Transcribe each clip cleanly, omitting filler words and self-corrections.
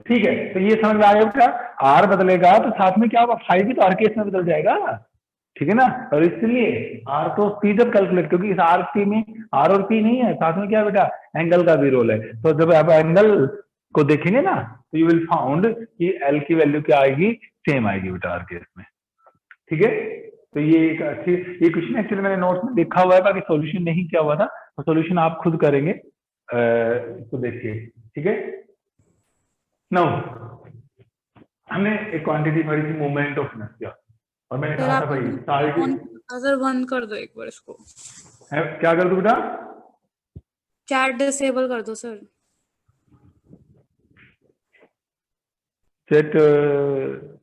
ठीक है, तो ये समझ में आ गया बेटा, आर बदलेगा तो साथ में क्या होगा, फाइव भी तो आर केस में बदल जाएगा, ठीक है ना। और इसलिए आर तो पी जब कैलकुलेट, क्योंकि इस आर पी में आर और पी नहीं है, साथ में क्या बेटा, एंगल का भी रोल है। तो जब आप एंगल को देखेंगे ना, तो यू विल फाउंड कि एल की वैल्यू क्या आएगी, सेम आएगी बेटा आर केस में, ठीक है। तो ये एक अच्छी, ये क्वेश्चन एक्चुअली मैंने नोट्स में लिखा हुआ है, बाकी सॉल्यूशन नहीं किया हुआ था, तो सॉल्यूशन आप खुद करेंगे, इसको देखिए, ठीक है। नाउ हमने एक क्वांटिटी पढ़ी थी, मोमेंट ऑफ इनर्शिया, और मैंने कहा था भाई सारी अगर बंद कर दो एक बार इसको, क्या कर दो बेटा, चैट डिसेबल कर दो सर। चैट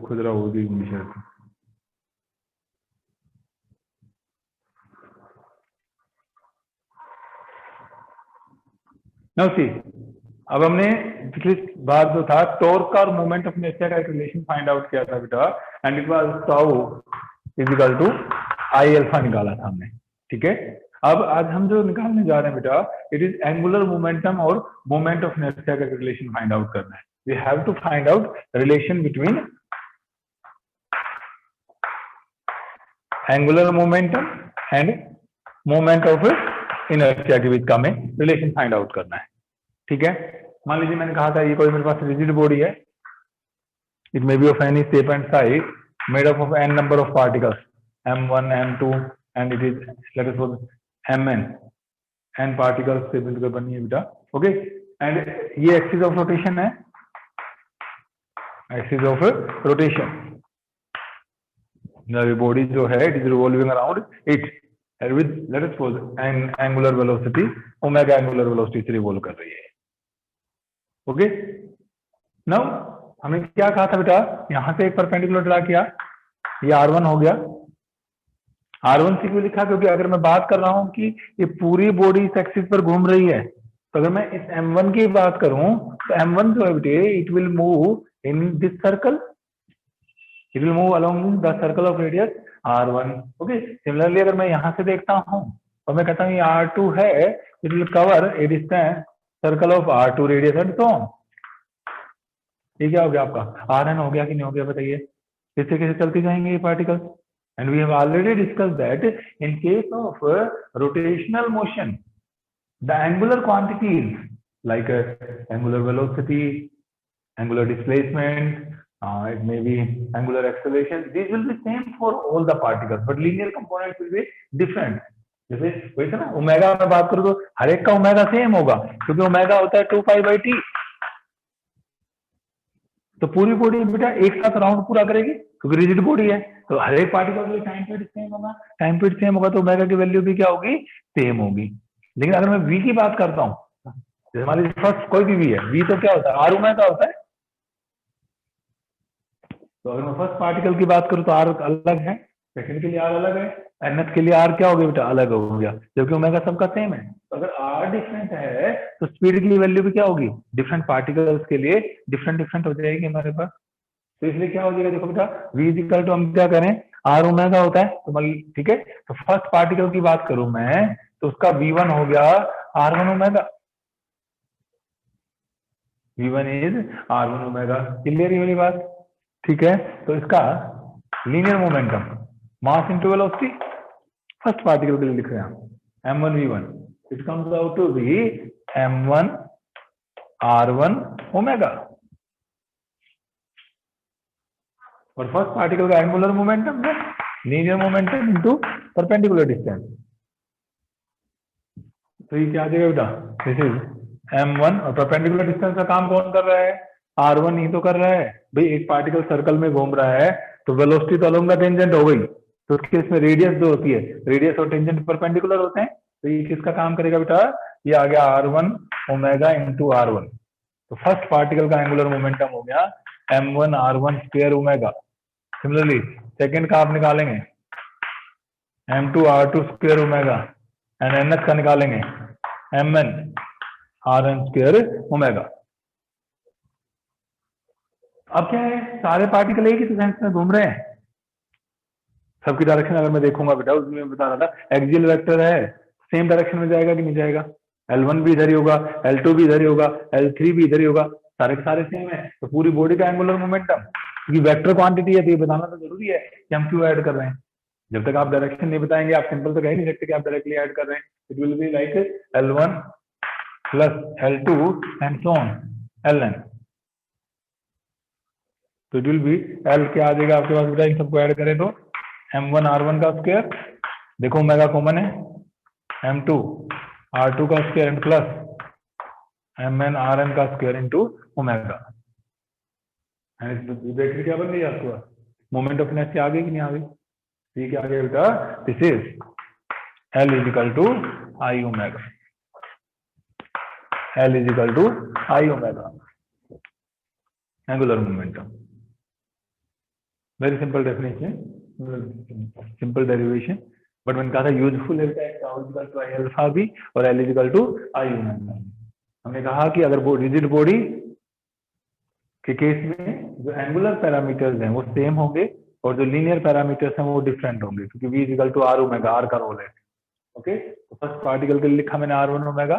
खुद रहा होगी शायद। नाउ सी, अब हमने पिछली बार जो था टॉर्क और मोमेंट ऑफ इनर्शिया का एक रिलेशन फाइंड आउट किया था बेटा, and it was tau equal to I alpha निकाला था हमने, ठीक है। अब आज हम जो निकालने जा रहे हैं बेटा, इट इज एंगुलर मोमेंटम और मोमेंट ऑफ इनर्शिया का रिलेशन फाइंड आउट करना है। We have to find out relation between angular momentum and moment of inertia के बीच का हमें रिलेशन फाइंड आउट करना है, ठीक है। मान लीजिए मैंने कहा था ये कोई मेरे पास रिजिड बॉडी है, it may be of any shape and size, made up of n number of particles, m1 m2 and it is let us suppose mn, n particles से मिलकर बनी है बेटा, ओके। एंड ये एक्सिस ऑफ रोटेशन है, axis of rotation, body जो है it is revolving around it with let us suppose an angular velocity omega angular velocity से रिवॉल्व कर रही है, ओके। नाउ हमने क्या कहा था बेटा, यहां से एक परपेंडिकुलर ड्रा किया, ये r1 हो गया। r1 से क्यों लिखा, क्योंकि अगर मैं बात कर रहा हूं कि ये पूरी बॉडी इस एक्सिस पर घूम रही है, तो अगर मैं इस m1 की बात करूं तो m1 जो है बेटे, it will move in this circle, it will move along the circle of radius r1, okay. Similarly अगर मैं यहां से देखता हूं और मैं कहता हूं ये r2 है, it will cover A distance circle of r2 radius and so on. ये क्या हो गया आपका, rn हो गया कि नहीं हो गया बताइए, कैसे कैसे चलती जाएंगे ये particles. And we have already discuss that in case of rotational motion the angular quantities like angular velocity, angular displacement, it may be angular acceleration, these will be same for all the particles, but linear components will be different. जैसे वैसे ना omega में बात करूं तो हर एक का omega same होगा, क्योंकि ओमेगा होता है 2π/t, तो पूरी बॉडी बेटा एक साथ राउंड पूरा करेगी, क्योंकि रिजिड बॉडी है, तो हर एक पार्टिकल के लिए टाइम पीरियड सेम होगा, टाइम पीरियड सेम होगा तो ओमेगा की वैल्यू भी क्या होगी, सेम होगी। लेकिन अगर मैं वी की बात करता हूँ, जैसे मान लीजिए फर्स्ट कोई भी वी है, वी तो क्या होता है, आर ओमेगा होता है, तो अगर मैं फर्स्ट पार्टिकल की बात करूं तो आर अलग है, सेकंड के लिए आर अलग है, एनथ के लिए आर क्या हो गया बेटा, अलग हो गया, जबकि ओमेगा सबका सेम है। तो अगर आर डिफरेंट है तो स्पीड की वैल्यू भी क्या होगी, डिफरेंट पार्टिकल्स के लिए डिफरेंट डिफरेंट हो जाएगी हमारे पास। तो इसलिए क्या हो जाएगा, देखो बेटा वी इक्वल टू हम क्या करें, आर ओमेगा होता है, तो ठीक है। तो फर्स्ट पार्टिकल की बात करूं मैं तो उसका V1 हो गया R1 omega, V1 is R1 omega, clear ये वाली बात, ठीक है। तो इसका linear momentum mass into velocity, first particle के लिए लिख रहे हैं हम m1 v1, it comes out to be m1 r1 omega, और फर्स्ट पार्टिकल का एंगुलर मोमेंटम है linear momentum into perpendicular distance, तो ये क्या आ जाएगा बेटा, दिस इज m1, और परपेंडिकुलर डिस्टेंस का काम कौन कर रहा है, r1 ही तो कर रहा है भाई, एक पार्टिकल सर्कल में घूम रहा है तो वेलोसिटी तो अलोंग द टेंजेंट हो गई, तो उसके इसमें रेडियस जो होती है, रेडियस और टेंजेंट परपेंडिकुलर होते हैं, तो ये किसका काम करेगा बेटा, ये आ गया r1 ओमेगा इंटू r1, तो फर्स्ट पार्टिकल का एंगुलर मोमेंटम हो गया m1 r1 square omega, similarly second का आप निकालेंगे m2 r2 square omega and nth का निकालेंगे mn rn स्क्वायर ओमेगा। अब क्या है, सारे पार्टिकल एक ही सेंस में घूम रहे हैं, सबकी डायरेक्शन अगर मैं देखूंगा बेटा, उसमें मैं बता रहा था एक्सियल वेक्टर है, सेम डायरेक्शन में जाएगा कि नहीं जाएगा, L1 भी इधर ही होगा, L2 भी इधर ही होगा, L3 भी इधर ही होगा, सारे के सारे सेम है, तो पूरी बॉडी का एंगुलर मोमेंटम, क्योंकि वेक्टर क्वांटिटी है तो ये बताना तो जरूरी है कि हम क्यों ऐड कर रहे हैं। जब तक आप डायरेक्शन नहीं बताएंगे आप सिंपल तो कह नहीं सकते कि आप डायरेक्टली ऐड कर रहे हैं। It will be like L1 plus L2 and so on Ln, तो इट विल बी L क्या आ जाएगा आपके पास बेटा, इन सबको ऐड करें तो m1 r1 का स्क्वायर, देखो ओमेगा कॉमन है, m2 r2 का square and plus mn rn का स्क्वायर इनटू ओमेगा। देखिए क्या बन गई आपके पास, मोमेंट ऑफ इनर्शिया आ गई कि नहीं आ गई, ये क्या आ गया बेटा, this is L is equal to I omega, L is equal to I omega angular momentum. Very simple definition, simple derivation, but मैंने कहा था यूजफुल है इक्वल टू आई अल्फा भी और L is equal to I omega. हमने कहा कि अगर वो रिजिड बॉडी के केस में जो एंगुलर पैरामीटर्स हैं वो सेम होंगे और जो लीनियर पैरामीटर्स हैं वो डिफरेंट होंगे, क्योंकि V is equal to r omega, r का रोल है। ओके, तो फर्स्ट पार्टिकल के लिए लिखा मैंने r1 ओमेगा,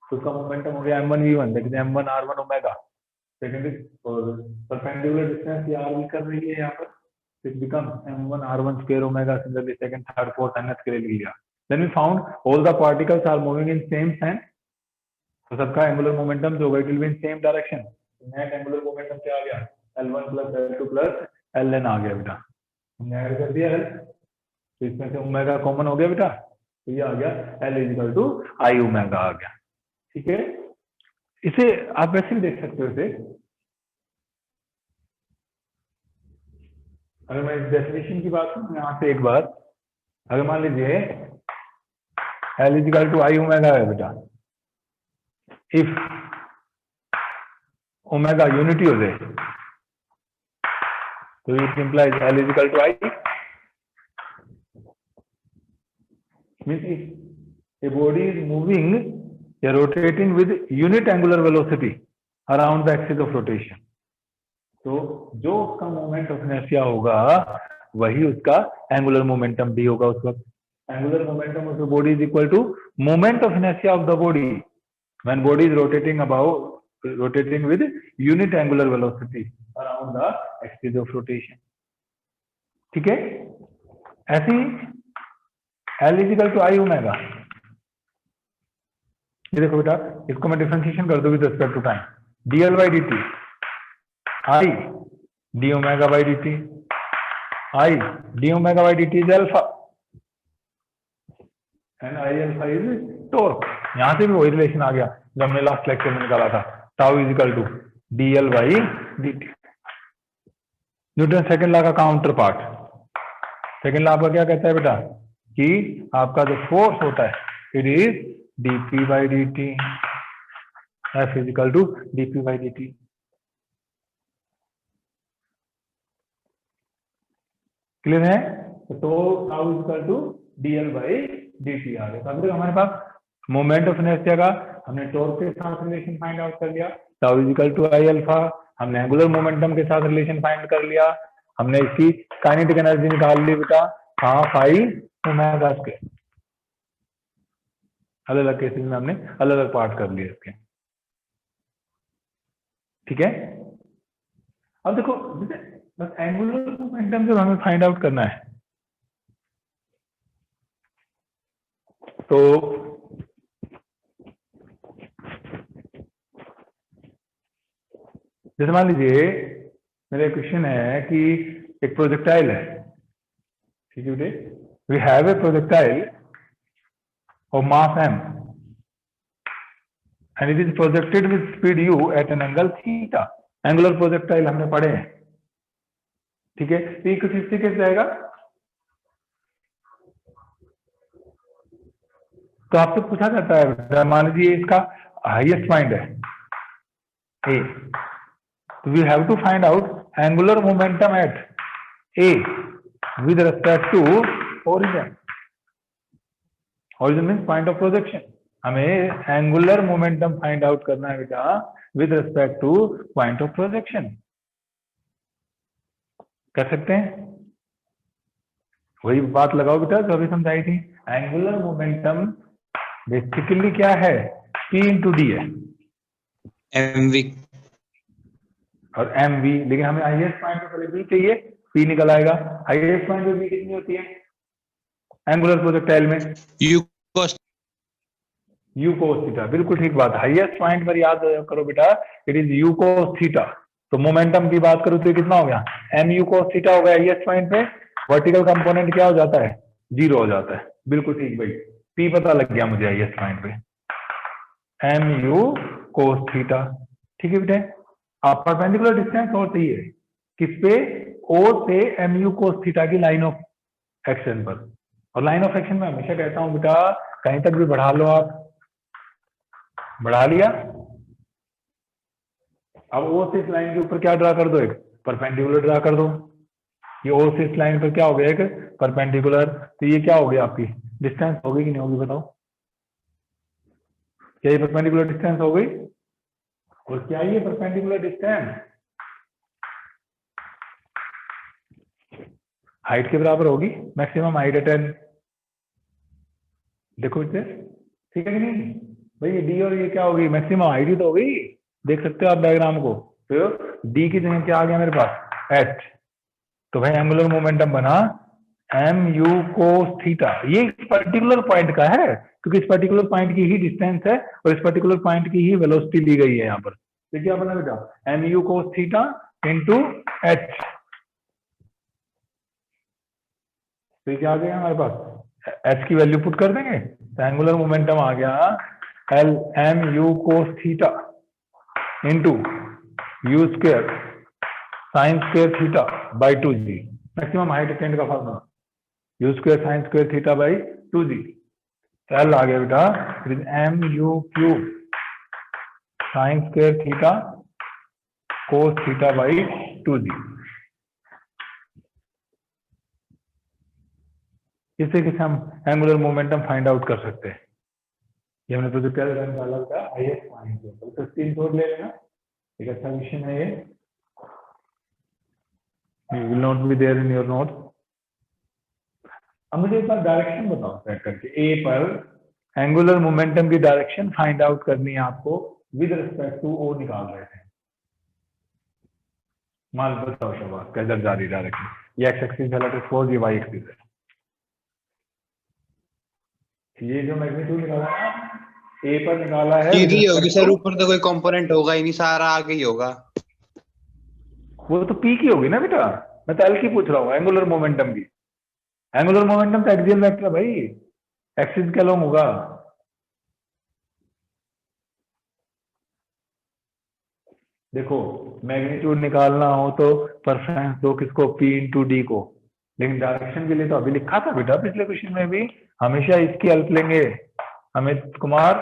तो उसका मोमेंटम हो गया m1 v1, that is m1 r1 omega. Second perpendicular distance ये r भी कर रही है यहाँ पर, it becomes m1 r1 square omega, similarly second third fourth nth के लिए लिख लिया। then we found all the particles are moving in same sense, तो सबका एंगुलर मोमेंटम जो होगा it will be in same direction. Net angular momentum क्या आ गया, L1 plus L2 plus Ln आ गया बेटा, हमने ऐड कर दिया L, तो इसमें से ओमेगा कॉमन हो गया बेटा, तो ये आ गया L is equal to I omega आ गया। ठीक है, इसे आप वैसे भी देख सकते हो, इसे अगर मैं इस डेफिनेशन की बात करूं यहाँ से एक बार, अगर मान लीजिए L is equal to I omega है बेटा, इफ ओमेगा यूनिटी हो जाए तो it implies L is equal to I, means if a body is moving या rotating with unit angular velocity around the axis of rotation, तो जो उसका moment of inertia होगा वही उसका एंगुलर मोमेंटम भी होगा उस वक्त। Angular momentum of the body is equal to moment of inertia of the body when body is rotating with unit angular velocity around the axis of rotation. ठीक है, ऐसे ही L is equal to I omega, ये देखो बेटा, इसको मैं differentiation कर दूं with respect to time, dl by dt I d omega by dt, I d omega by dt is alpha and I alpha is torque। यहां से भी वही रिलेशन आ गया जब हमने लास्ट लेक्चर में निकाला था, tau is equal to dl by dt। Newton second law का काउंटर पार्ट, सेकंड लॉ आपका क्या कहता है बेटा, कि आपका जो फोर्स होता है it is dp by dt, F is equal to dp by dt। Clear है, तो tau is equal to dl by dt आ गया। तो हमारे पास मोमेंट ऑफ इनर्शिया का हमने टॉर्क के साथ रिलेशन फाइंड आउट कर लिया, tau is equal to I alpha, हमने एंगुलर मोमेंटम के साथ रिलेशन फाइंड कर लिया, हमने इसकी काइनेटिक एनर्जी निकाल ली बेटा हाफ आई ओमेगा स्क्वायर। अलग अलग केसेस में हमने अलग अलग पार्ट कर लिए इसके। ठीक है, अब देखो बस एंगुलर मोमेंटम जब हमें फाइंड आउट करना है तो जैसे मान लीजिए मेरा क्वेश्चन है कि एक प्रोजेक्टाइल है, ठीक है बेटे, we have a projectile of mass m and it is projected with speed u at an angle theta। Angular projectile हमने पढ़े हैं, ठीक है, तो ये कुछ इस तरीके से जाएगा। तो आपसे पूछा जाता है, मान लीजिए इसका हाईएस्ट पॉइंट है ए, तो we have to find out angular momentum at A with respect to origin. Origin means point of projection. हमें एंगुलर मोमेंटम फाइंड आउट करना है बेटा with respect two point of projection. कर सकते हैं? वही बात लगाओ बेटा जो अभी समझाई थी. एंगुलर मोमेंटम बेसिकली क्या है? P इंटू डी है, mv और एम वी. लेकिन हमें हाईएस्ट पॉइंट पे पहले बी चाहिए, पी निकल आएगा. हाईएस्ट पॉइंट पे बी कितनी होती है एंगुलर प्रोजेक्टाइल में? u cos you cos theta. बिल्कुल ठीक बात. हाईएस्ट पॉइंट पर याद करो बेटा, it is you cos theta. तो मोमेंटम की बात करूं तो ये कितना हो गया? एम यू कोस थीटा हो गया हाईएस्ट पॉइंट पे. वर्टिकल कंपोनेंट क्या हो जाता है? 0 हो जाता है. बिल्कुल ठीक भाई. पी पता लग गया मुझे हाईएस्ट पॉइंट पे, एम यू कोस थीटा. ठीक है बेटा. आप परपेंडिकुलर डिस्टेंस और चाहिए किस पे? ओ से एम यू कोस थीटा की लाइन ऑफ एक्शन पर. और लाइन ऑफ एक्शन में हमेशा कहता हूं बेटा कहीं तक भी बढ़ा लो आप. बढ़ा लिया. अब ओ से इस लाइन के ऊपर क्या ड्रा कर दो? एक परपेंडिकुलर ड्रा कर दो. ये ओ से इस लाइन पर क्या हो गया? एक परपेंडिकुलर. तो ये क्या हो गया? आपकी डिस्टेंस होगी कि नहीं होगी बताओ? क्या ये परपेंडिकुलर डिस्टेंस हो गई? और क्या ये परपेंडिकुलर डिस्टेंस हाइट के बराबर होगी? मैक्सिमम हाइट है 10. देखो इसे, ठीक है कि नहीं भाई? ये डी और ये क्या होगी? मैक्सिमम हाइट ही तो हो गई. देख सकते हो आप डायग्राम को. तो डी की जगह क्या आ गया मेरे पास? एच. तो भाई एंगुलर मोमेंटम बना एम यू कोस थीटा. ये इस पर्टिकुलर पॉइंट का है क्योंकि इस पर्टिकुलर पॉइंट की ही डिस्टेंस है और इस पर्टिकुलर पॉइंट की ही वेलोसिटी दी गई है यहाँ पर. तो क्या बना बेटा? M U cos theta into H. तो क्या आ गया हमारे पास? एच की वैल्यू पुट कर देंगे तो एंगुलर मोमेंटम आ गया L M U cos theta into U square sine square theta by 2g. Maximum height attained का formula U square sine square theta by 2g. L आ गया बेटा it is M U cube sine square theta cos theta by 2g. इससे किसे हम angular momentum find out कर सकते हैं. ये हमने प्रोजेक्टाइल निकाला था हाईएस्ट पॉइंट पे. तो स्क्रीनशॉट ले लेना, एक अच्छा क्वेश्चन है ये. You will not be there in your notes. अब मुझे एक बार डायरेक्शन बताओ सेट करके. ए पर एंगुलर मोमेंटम की डायरेक्शन फाइंड आउट करनी है आपको विद रिस्पेक्ट टू ओ निकाल रहे थे. मान बताओ शबाश कैसे जा रही डायरेक्शन. ये एक्स एक्सिस है, फोर्स ये वाई एक्सिस है. ये जो मैग्नीट्यूड निकाला है ए पर निकाला है सीधी होगी सर. ऊपर तो कोई कंपोनेंट होगा ही नहीं, सारा आगे ही होगा. वो तो पी की होगी ना बेटा. मैं तो एल की पूछ रहा हूँ एंगुलर मोमेंटम की. एंगुलर मोमेंटम तो एक्सियल वेक्टर है भाई, एक्सिस के अलोंग होगा. देखो मैग्नीट्यूड निकालना हो तो परफरेंस दो किसको? पी इंटू डी को. लेकिन डायरेक्शन के लिए तो अभी लिखा था बेटा पिछले क्वेश्चन में भी, हमेशा इसकी हेल्प लेंगे. Amit Kumar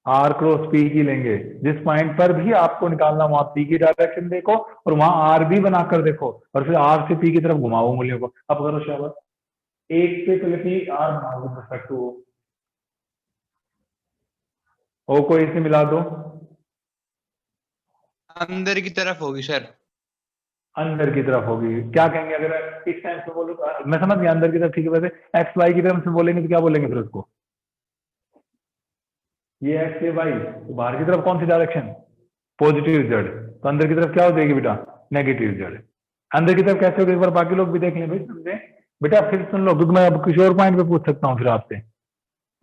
r cross p की लेंगे. जिस पॉइंट पर भी आपको निकालना वहां पी की डायरेक्शन देखो और वहां आर भी बनाकर देखो और फिर आर से पी की तरफ घुमाओ उंगलियों को. अब करो शाबाश. एक पे पहले पी आर बनाओ ओ को इसे मिला दो. अंदर की तरफ होगी सर. अंदर की तरफ होगी. क्या कहेंगे अगर इस टाइम से बोलो तो? मैं समझ गया अंदर की तरफ. ठीक है. वैसे एक्स वाई की तरफ से बोलेंगे तो क्या बोलेंगे फिर उसको? ये एक्स ये वाई. तो बाहर की तरफ कौन सी डायरेक्शन? Positive Z. तो अंदर की तरफ क्या हो जाएगी बेटा? Negative Z. अंदर की तरफ कैसे होगी एक बार बाकी लोग भी देख लें भाई. समझे बेटा? फिर सुन लो क्योंकि मैं अब किसी और पॉइंट पे पूछ सकता हूँ फिर आपसे.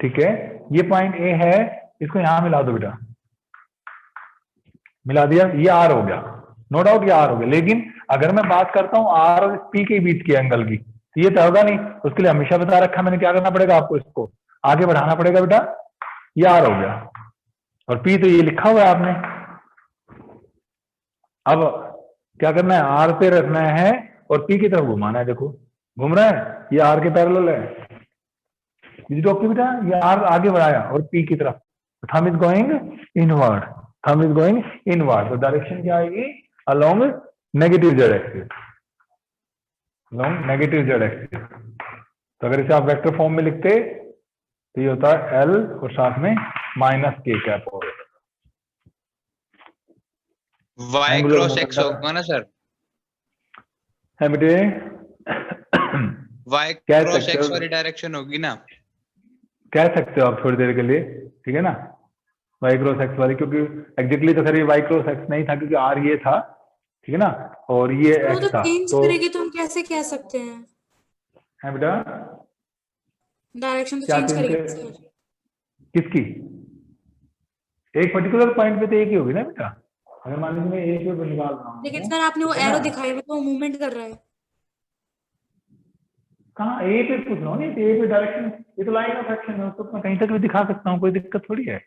ठीक है. ये पॉइंट ए है, इसको यहां मिला दो बेटा. मिला दिया. ये आर हो गया. नो डाउट ये आर हो गया. लेकिन अगर मैं बात करता हूँ आर और पी के बीच के एंगल की तो ये तो होगा नहीं. उसके लिए हमेशा बता रखा मैंने क्या करना पड़ेगा आपको? इसको आगे बढ़ाना पड़ेगा बेटा. ये आर हो गया और पी तो ये लिखा हुआ है आपने. अब क्या करना है? आर पे रखना है और पी की तरफ घुमाना है. देखो घूम रहा है. ये आर के पैरेलल है. बेटा ये आर आगे बढ़ाया और पी की तरफ. Thumb is going inward. Thumb is going inward. तो डायरेक्शन क्या आएगी? Along negative Z axis. along negative Z axis. तो अगर इसे आप वेक्टर फॉर्म में लिखते तो ये होता है एल और साथ में माइनस के कैप और Y angular cross momentum X होगा ना सर? है बेटे। वाई कह क्रॉस सकते एक्स हो, वाली डायरेक्शन होगी ना? कह सकते हो आप थोड़ी देर के लिए, ठीक है ना, वाई क्रॉस एक्स वाली, क्योंकि एग्जैक्टली तो खैर ये वाई क्रॉस एक्स नहीं था क्योंकि आर ये था, ठीक है ना, और ये सर वो एक्स तो था, चेंज तो करेगी तो हम कैसे कह सकते हैं? है बेटा। डायरेक्शन तो क्या चेंज चेंज करेगी कर, सर। किसकी? एक पर्टिकुलर पॉइंट पे तो एक ही होगी ना बेटा। अगर मान लीजिए मैं एक पे निकाल रहा लेकिन हूँ, सर आपने वो ठीक है एरो ना, दिखाई वो तो मूवमेंट कर रहा है। कहाँ ए पे पूछ रहा हूँ, नहीं ए पे डायरेक्शन, ये तो लाइन ऑफ एक्शन है, उसको मैं कहीं तक भी दिखा सकता हूँ, कोई दिक्कत थोड़ी है।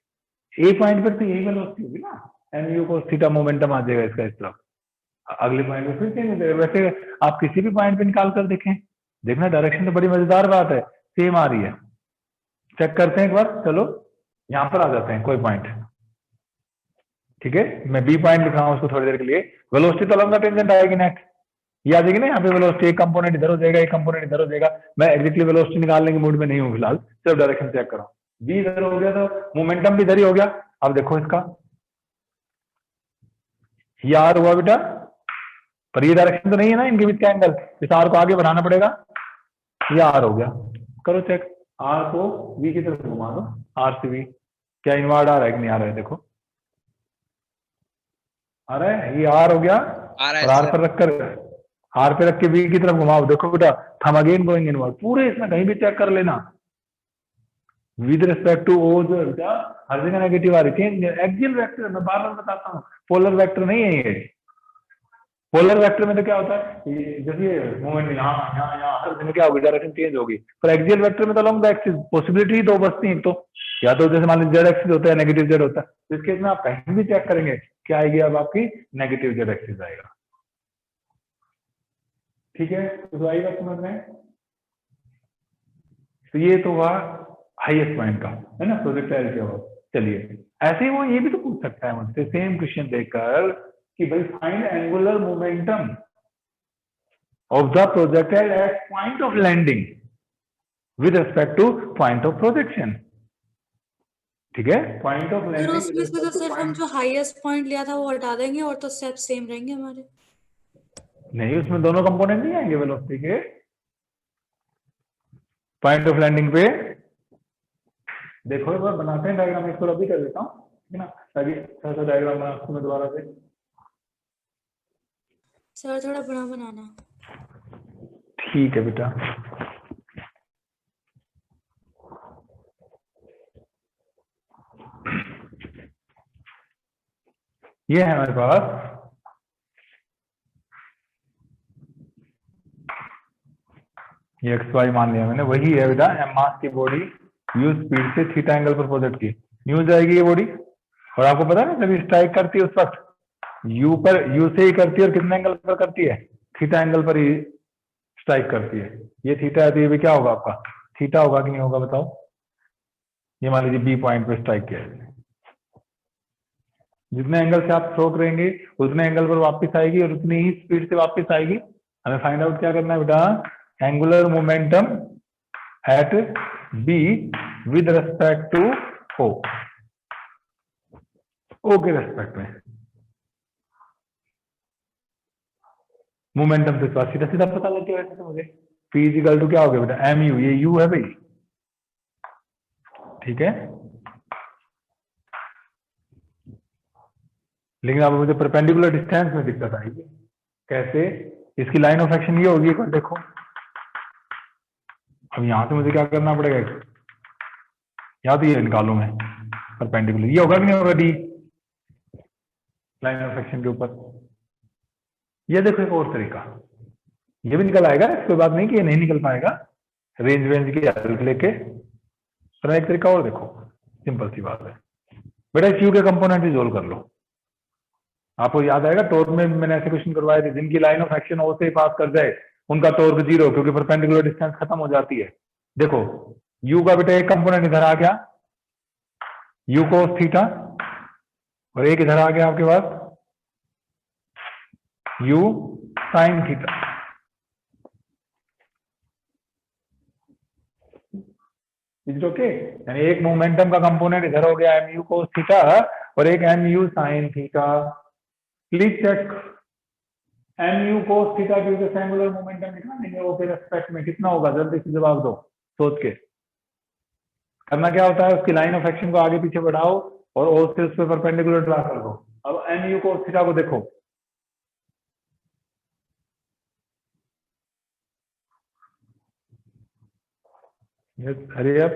ए पॉइंट पर तो यही वेलोसिटी होगी ना, M U cos theta momentum आ जाएगा इसका इस तरफ, अगले पॉइंट पे फिर चेंज हो जाएगा। वैसे आप किसी भी पॉइंट पे निकाल कर देखें, देखना डायरेक्शन तो बड़ी मजेदार बात है, सेम आ रही है। चेक करते हैं एक बार, चलो यहाँ पर आ जाते हैं कोई पॉइंट, ठीक है, मैं बी पॉइंट लिख रहा हूँ उसको थोड़ी देर के लिए। वेलोसिटी तो अलग टेंजेंट आएगी नेट, ये आ जाएगी ना, यहाँ पे वेलोसिटी एक कंपोनेंट इधर हो जाएगा, एक कंपोनेंट इधर हो जाएगा। मैं एग्जैक्टली वेलोसिटी निकालने के मूड में नहीं हूँ फिलहाल, सिर्फ डायरेक्शन चेक कर रहा हूँ। बी इधर हो गया तो मोमेंटम भी इधर ही हो गया। अब देखो इसका, ये आर हुआ बेटा, पर ये डायरेक्शन तो नहीं है ना इनके बीच का एंगल, इस आर को आगे बढ़ाना पड़ेगा, ये आर हो गया। करो चेक, आर को बी की तरफ घुमा दो, आर से बी, क्या इनवर्ड आ रहा है कि नहीं आ रहा है? देखो आ रहा है, ये आर हो गया, आ रहा है और आर सर। पर रखकर, आर पे रख के बी की तरफ घुमाओ, देखो बेटा थम अगेन गोइंग इनवर्ड, पूरे इसमें कहीं भी चेक कर लेना विद रिस्पेक्ट टू ओ, जो बेटा हर जगह नेगेटिव आ रही थी। एक्सियल वेक्टर, मैं बार बार बताता हूँ, पोलर वेक्टर नहीं है ये। पोलर वेक्टर में तो क्या होता है, जैसे मूवमेंट यहाँ यहाँ यहाँ हर जगह क्या होगी, डायरेक्शन चेंज होगी, पर एक्सियल वेक्टर में तो अलोंग द एक्सिस पॉसिबिलिटी दो बचती है, एक तो या तो जैसे मान लीजिए जेड एक्सिस होता है, नेगेटिव जेड होता है, तो इस केस में आप कहीं भी चेक करेंगे क्या आएगी, अब आपकी नेगेटिव जेड एक्सिस आएगा, ठीक है, तो आएगा समझ में। तो ये तो हुआ हाईएस्ट पॉइंट का, है ना, प्रोजेक्टाइल के ओर। चलिए ऐसे ही वो ये भी तो पूछ सकता है मुझसे सेम क्वेश्चन देकर कि भाई find angular momentum of the projectile at point of landing with respect to point of projection, ठीक है, point of sir landing with उसमें से तो रिस्पेक्ट टू सिर्फ हम पॉइंट। जो हाईएस्ट पॉइंट लिया था वो हटा देंगे और तो स्टेप सेम रहेंगे हमारे। नहीं, उसमें दोनों कंपोनेंट नहीं आएंगे वेलोसिटी के, पॉइंट ऑफ लैंडिंग पे देखो एक बार बनाते हैं डायग्राम, इसको अभी कर देता हूँ, ठीक है ना, ताकि थोड़ा सा डायग्राम बना सकूं मैं दोबारा से। सर थोड़ा बड़ा बनाना। ठीक है बेटा, ये है हमारे पास ये एक्स वाई मान लिया मैंने, वही है बेटा, एम मास की बॉडी यू स्पीड से थीटा एंगल पर प्रोजेक्ट की, न्यू जाएगी ये बॉडी, और आपको पता है ना जब स्ट्राइक करती है उस वक्त यू पर, यू से ही करती है, और कितने एंगल पर करती है, थीटा एंगल पर ही स्ट्राइक करती है। ये थीटा है तो ये भी क्या होगा आपका, थीटा होगा कि नहीं होगा बताओ। ये मान लीजिए बी पॉइंट पे स्ट्राइक किया है, जितने एंगल से आप थ्रो करेंगे उतने एंगल पर वापस आएगी और उतनी ही स्पीड से वापस आएगी। हमें फाइंड आउट क्या करना है बेटा, angular momentum at B with respect to O, O के रेस्पेक्ट में मोमेंटम से सीधा सीधा पता लग गया वैसे तो मुझे, पी इजिकल टू क्या हो गया बेटा, एम यू, ये यू है भाई, ठीक है, लेकिन अब मुझे परपेंडिकुलर डिस्टेंस में दिक्कत आएगी। कैसे, इसकी लाइन ऑफ एक्शन ये होगी, एक बार देखो, अब यहां से मुझे क्या करना पड़ेगा, या तो ये निकालू मैं परपेंडिकुलर, ये होगा कि नहीं होगा डी लाइन ऑफ एक्शन के ऊपर। ये देखो एक और तरीका, ये भी निकल आएगा, कोई बात नहीं कि ये नहीं निकल पाएगा रेंज वेंज की हेल्प लेके, पर एक तरीका और देखो, सिंपल सी बात है बेटा, इस यू के कंपोनेंट रिजोल्व कर लो। आपको याद आएगा टॉर्क में मैंने ऐसे क्वेश्चन करवाए थे, जिनकी लाइन ऑफ एक्शन ओ से पास कर जाए उनका टॉर्क जीरो, क्योंकि परपेंडिकुलर डिस्टेंस खत्म हो जाती है। देखो यू का बेटा एक कंपोनेंट इधर आ गया, यू कोस थीटा, और एक इधर आ गया आपके पास U sine theta, is okay. यानी एक मोमेंटम का कंपोनेंट इधर हो गया mu cos थीटा और एक mu sin theta. Please check mu cos theta की वजह से एंगुलर मोमेंटम कितना देंगे वो के रेस्पेक्ट में कितना होगा, जल्दी से जवाब दो सोच के। करना क्या होता है, उसकी लाइन ऑफ एक्शन को आगे पीछे बढ़ाओ और O से उस पर परपेंडिकुलर ड्रा कर दो। अब mu cos थीटा को देखो, अरे अब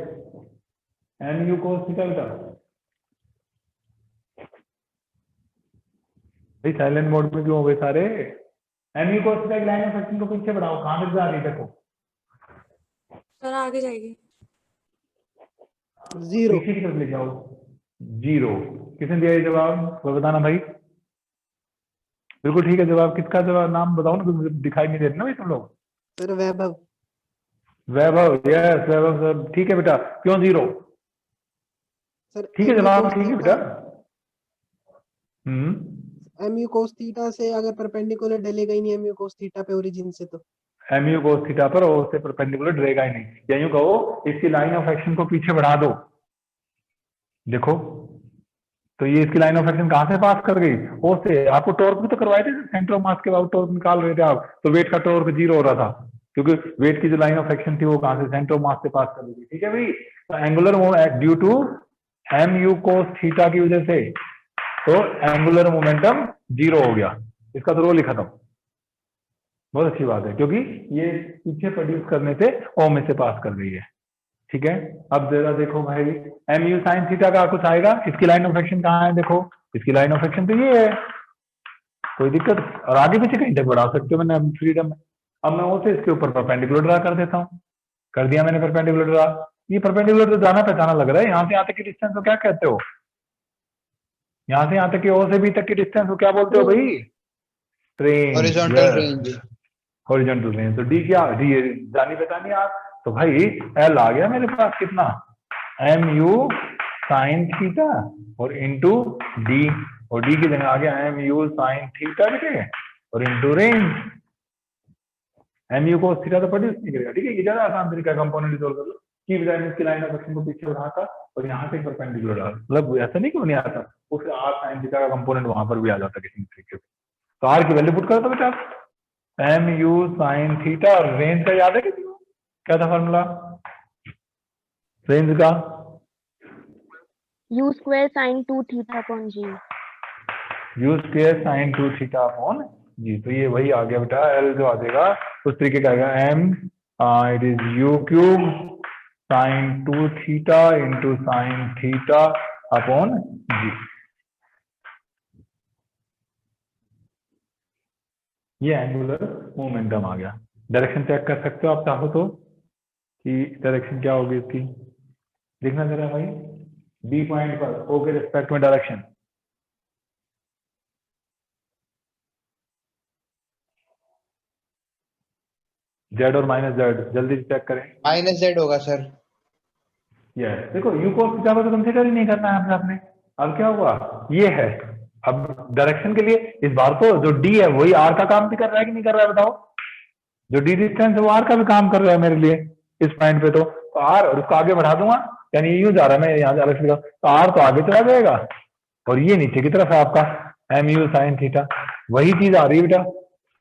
mu cos थीटा बेटा भाई साइलेंट मोड में क्यों हो गए सारे। mu cos थीटा की लाइन ऑफ एक्शन को पीछे बढ़ाओ, कहां तक जा रही है देखो, सर आगे जाएगी। जीरो। पीछे की तरफ ले जाओ, जीरो। किसने दिया ये जवाब, वो बताना भाई। बिल्कुल ठीक है जवाब, किसका जवाब, नाम बताओ ना, मुझे दिखाई नहीं दे रहे ना भाई तुम लोग। सर वैभव। वैभव, यस वैभव सर, ठीक है बेटा। क्यों जीरो, सर ठीक है mu जवाब, cos ठीक है थीटा, बेटा। mu cos थीटा से अगर परपेंडिकुलर डलेगा ही नहीं mu cos थीटा पे ओरिजिन से, तो mu cos थीटा पर O से परपेंडिकुलर डरेगा ही नहीं, या यूं कहो इसकी लाइन ऑफ एक्शन को पीछे बढ़ा दो। देखो तो ये इसकी लाइन ऑफ एक्शन कहां से पास कर गई, O से। आपको टॉर्क भी तो करवाए थे, सेंटर ऑफ मास के बाद टॉर्क निकाल रहे थे आप, तो वेट का टॉर्क जीरो हो रहा था, क्योंकि वेट की जो लाइन ऑफ एक्शन थी वो कहां से, सेंटर ऑफ मास से पास कर दी थी। ठीक है भाई, तो angular due to mu cos theta की वजह से तो एंगुलर मोमेंटम जीरो हो गया, इसका तो रोल ही खत्म। बहुत अच्छी बात है, क्योंकि ये पीछे प्रोड्यूस करने से O में से पास कर रही है। ठीक है, अब जरा देखो भाई mu sin थीटा का कुछ आएगा, इसकी लाइन ऑफ एक्शन कहाँ है देखो, इसकी लाइन ऑफ एक्शन तो ये है, कोई दिक्कत, और आगे पीछे कहीं तक बढ़ा सकते हो मैंने फ्रीडम। अब मैं O से इसके ऊपर परपेंडिकुलर ड्रा कर देता हूँ, कर दिया मैंने परपेंडिकुलर ड्रा। ये परपेंडिकुलर तो जाना पहचाना लग रहा है, यहाँ से यहाँ तक की डिस्टेंस को क्या कहते हो, यहाँ से यहाँ तक की O से B तक की डिस्टेंस को क्या बोलते हो भाई, range, horizontal range. Horizontal range. तो डी क्या, डी जानी पहचानी आप, तो भाई एल आ गया मेरे पास कितना, mu sin थीटा और इंटू डी, और डी की जगह आ गया mu sin थीटा के और into range. mu cos theta तो प्रोड्यूस नहीं करेगा। ठीक है, ये ज्यादा आसान तरीका कंपोनेंट रिजॉल्व कर लो कि बजाय इसकी लाइन ऑफ एक्शन को पीछे बढ़ाता और यहाँ से परपेंडिकुलर डाल, मतलब ऐसा नहीं कि वो नहीं आता, वो फिर r sin थीटा का कंपोनेंट वहां पर भी आ जाता किसी तरीके से। तो r की वैल्यू पुट करता बेटा, mu sin थीटा, और रेंज का याद है किसी को, क्या था फॉर्मूला रेंज का, u square sin 2 theta upon g। u square sin 2 theta upon G. तो ये वही आ गया बेटा, एल जो आ जाएगा उस तरीके का आएगा, it is u cube sin 2 theta into sin theta upon G. ये एंगुलर मोमेंटम आ गया। डायरेक्शन चेक कर सकते हो आप चाहो तो, कि डायरेक्शन क्या होगी इसकी, देखना जरा भाई, बी पॉइंट पर O के रिस्पेक्ट में डायरेक्शन, जेड और माइनस जेड, जल्दी चेक करें। -z होगा सर। यस, देखो u cos थीटा को तो कंसीडर ही नहीं करना है आपने। अब क्या हुआ, ये है, अब डायरेक्शन के लिए इस बार तो जो d है वही r का काम भी कर रहा है कि नहीं कर रहा है बताओ, जो d डिस्टेंस है वो r का भी काम कर रहा है मेरे लिए इस पॉइंट पे, तो r, और उसको आगे बढ़ा दूंगा, यानी यूं जा रहा है, मैं यहाँ से अलग से तो r तो आगे चला जाएगा और ये नीचे की तरफ है आपका mu sin थीटा, वही चीज आ रही है बेटा,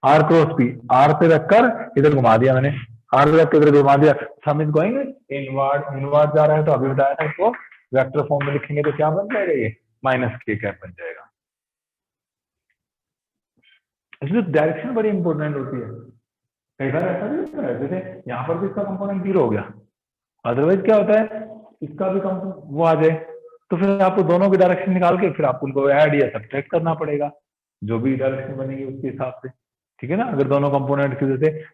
r क्रॉस p, r पे रखकर इधर घुमा दिया मैंने, r पे रख के इधर घुमा दिया, हम इसको आएंगे इनवर्ड, इनवर्ड जा रहा है तो अभी बताया था इसको वेक्टर फॉर्म में लिखेंगे तो क्या बन जाएगा, ये माइनस k कैप बन जाएगा। इसलिए डायरेक्शन बड़ी इंपॉर्टेंट होती है। कई बार ऐसा भी होता है, जैसे यहाँ पर भी इसका कंपोनेंट जीरो हो गया, अदरवाइज क्या होता है इसका भी कंपोनेंट वो आ जाए, तो फिर आपको दोनों की डायरेक्शन निकाल के फिर आपको उनको ऐड या सब्ट्रैक्ट करना पड़ेगा, जो भी डायरेक्शन बनेगी उसके हिसाब से। ठीक है ना, अगर दोनों कंपोनेंट की वजह से